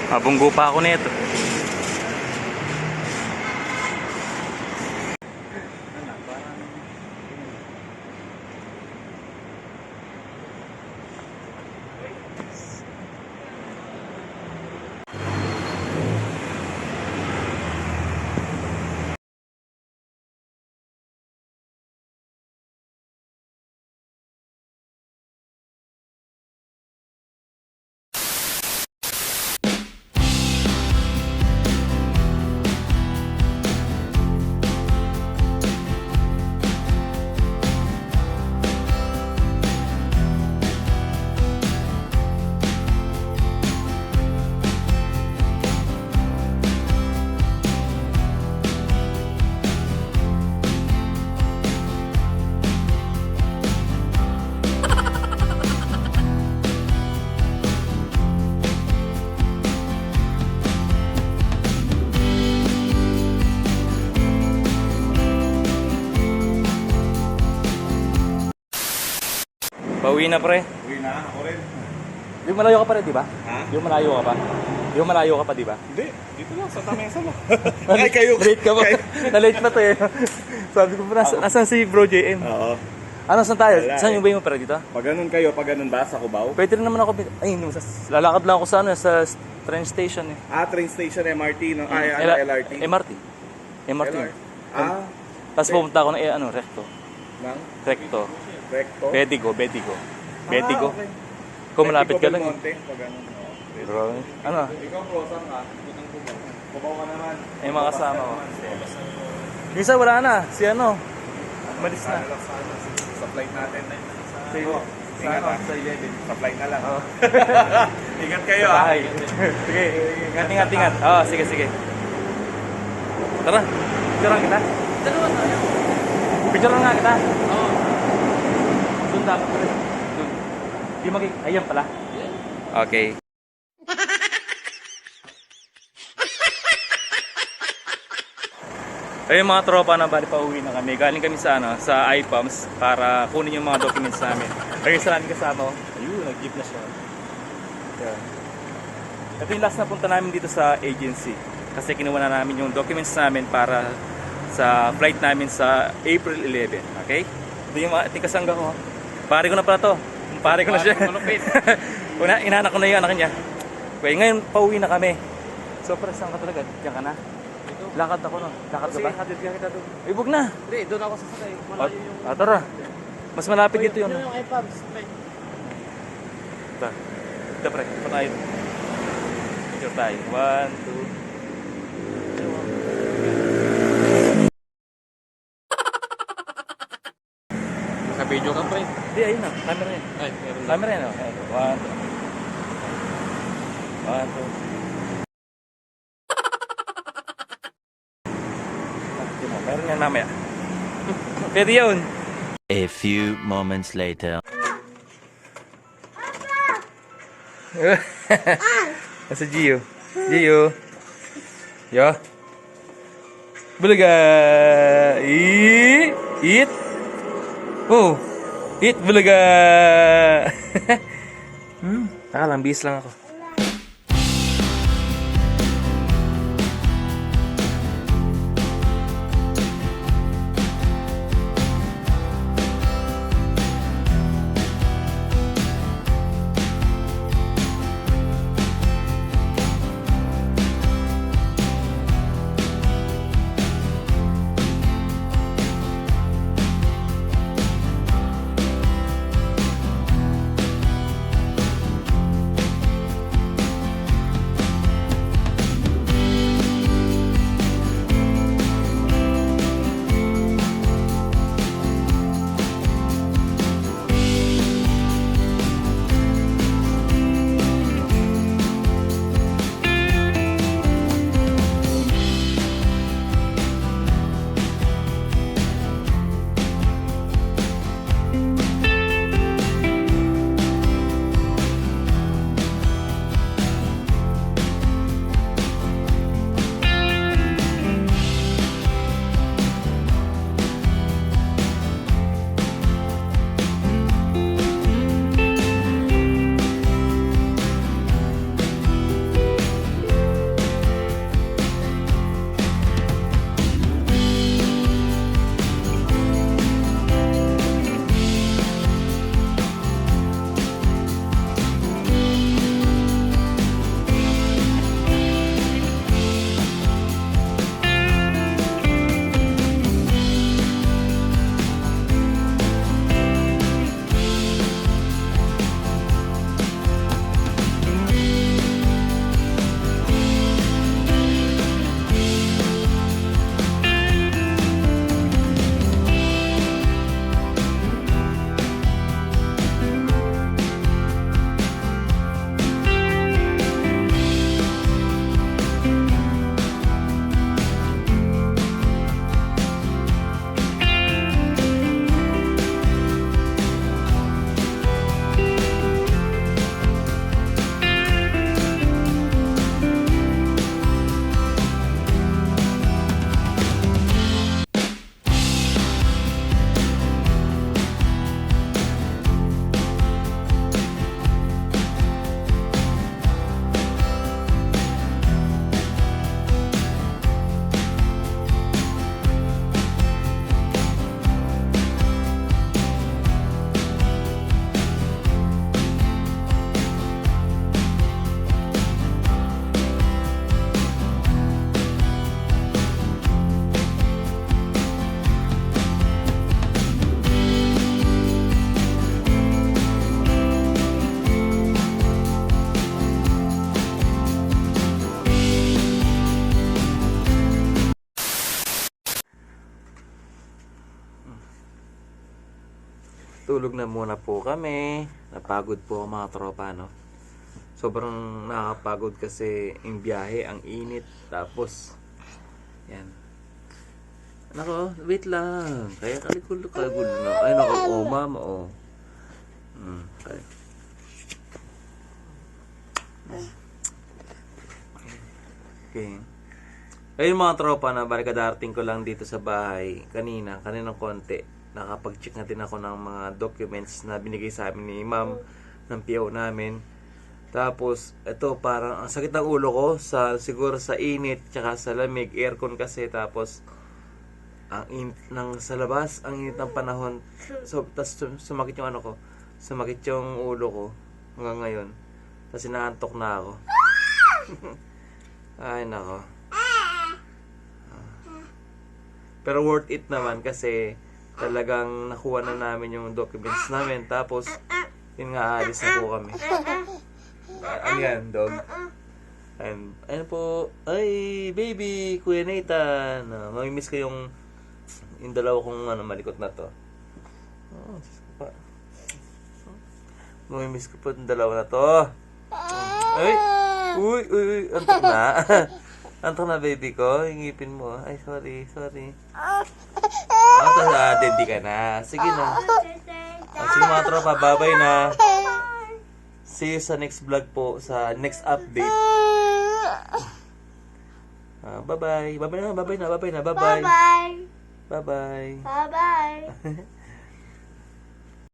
Mabunggo pa ako nito. Pauwi na pre. Uwi na, ako rin. Yung malayo ka pa rin, di ba? Ha? Yung malayo ka pa. Yung malayo ka pa, di ba? Hindi, dito lang, sa Tamesa lang. Ay, kayo. Late ka ba? Na-late pa to eh. Sabi ko pa, nasan si Bro JM? Oo. Ano, saan tayo? Wala Saan eh. yung ba yung pera dito? Pag ganun kayo, pag ganun ba, sa Cubao? Pwede rin naman ako. Ay, lalakad lang ako sa ano, sa train station eh. Train station, MRT, no? Ay, LRT. MRT. MRT. Ah, Tapos pumunta ako ng Recto. ng Recto. Recto. Bedigo. Bedigo. Okay. Kung malapit ka lang eh. Belmonte, pag ganun. Bro, ano? Ikaw, bro, saan ka? Putang Cubao. Cubao ka naman. Ay, mga kasama ko. Minsan wala na. Si ano? Malis na. Relax sa ano, sa flight natin. Sa Ingat ano? ha. Sa 11. Sa flight na lang. Oo. Ingat kayo Sa ha. bahay. Sige. Ingat. Oo, sige. Tara. Picturean kita. Picturean nga kita. Oo. Doon dapat pala. Doon. Di ayan pala. Okay. Ayun mga tropa na bali pa uwi na kami. Galing kami sa ano, sa IPAMS para kunin yung mga documents namin. Kaya isa namin kasama. Ayun, nag-jeep na siya. Yan. Ito yung last na punta namin dito sa agency. Kasi kinuha na namin yung documents namin para sa flight namin sa April 11. Okay? Ito yung kasangga ko. Pare ko na pala to. Pare ko na siya. Inanak ko na yung anak niya. Okay, ngayon pauwi na kami. So, para saan ka talaga? Diyan ka na? Lakad ako no. Lakad ka ba? Hatid ka kita doon. Ay, wag na. Hindi, doon ako sasakay. Malayo yung... Tara. Mas malapit dito yun. Yung iPads. Ito pre. Ito tayo. Picture tayo. 1, 2. Sa video ka, pre. Hindi, ayun na. Camera yan. Ay, meron na. Camera yan. 1, 2. 1, 2. Meron yan mamaya. Pwede yun. A few moments later. Nasa Gio. Gio. Yo. Bulaga. Eat. Oh. Eat bulaga. Taka lang, bis lang ako. Tutulog na muna po kami. Napagod po ang mga tropa, no? Sobrang nakakapagod kasi yung biyahe, ang init. Tapos, yan. Nako, wait lang. Kaya kalikul na. Ay, nako, oh, mama, oh. Okay. Okay. Ayun mga tropa na balik kadarating ko lang dito sa bahay kaninang konti. Nakapag-check na din ako ng mga documents na binigay sa amin ni ma'am ng PO namin. Tapos, ito parang ang sakit ng ulo ko siguro sa init tsaka sa lamig, aircon kasi. Tapos, ang init ng sa labas, ang init ng panahon. So, tas sumakit yung ano ko, sumakit yung ulo ko hanggang ngayon. Tapos inaantok na ako. Ay, nako. Pero worth it naman kasi talagang nakuha na namin yung documents namin. Tapos, yun nga, aalis na po kami. Ano yan, dog? And, ayun po. Ay, baby, Kuya Nathan. Mamimiss ko yung dalawa kong malikot na to. Oh, Diyos ko pa. Mamimiss ko po yung dalawa na to. Ay! Uy! Antok na. Antok na, baby ko. Hingipin mo. Ay, sorry. Antok na, hindi ka na. Sige na. Sige mga tropa, bye-bye na. See you sa next vlog po, sa next update. Bye-bye. Bye-bye na. Bye-bye. Bye-bye. Bye-bye. Bye-bye.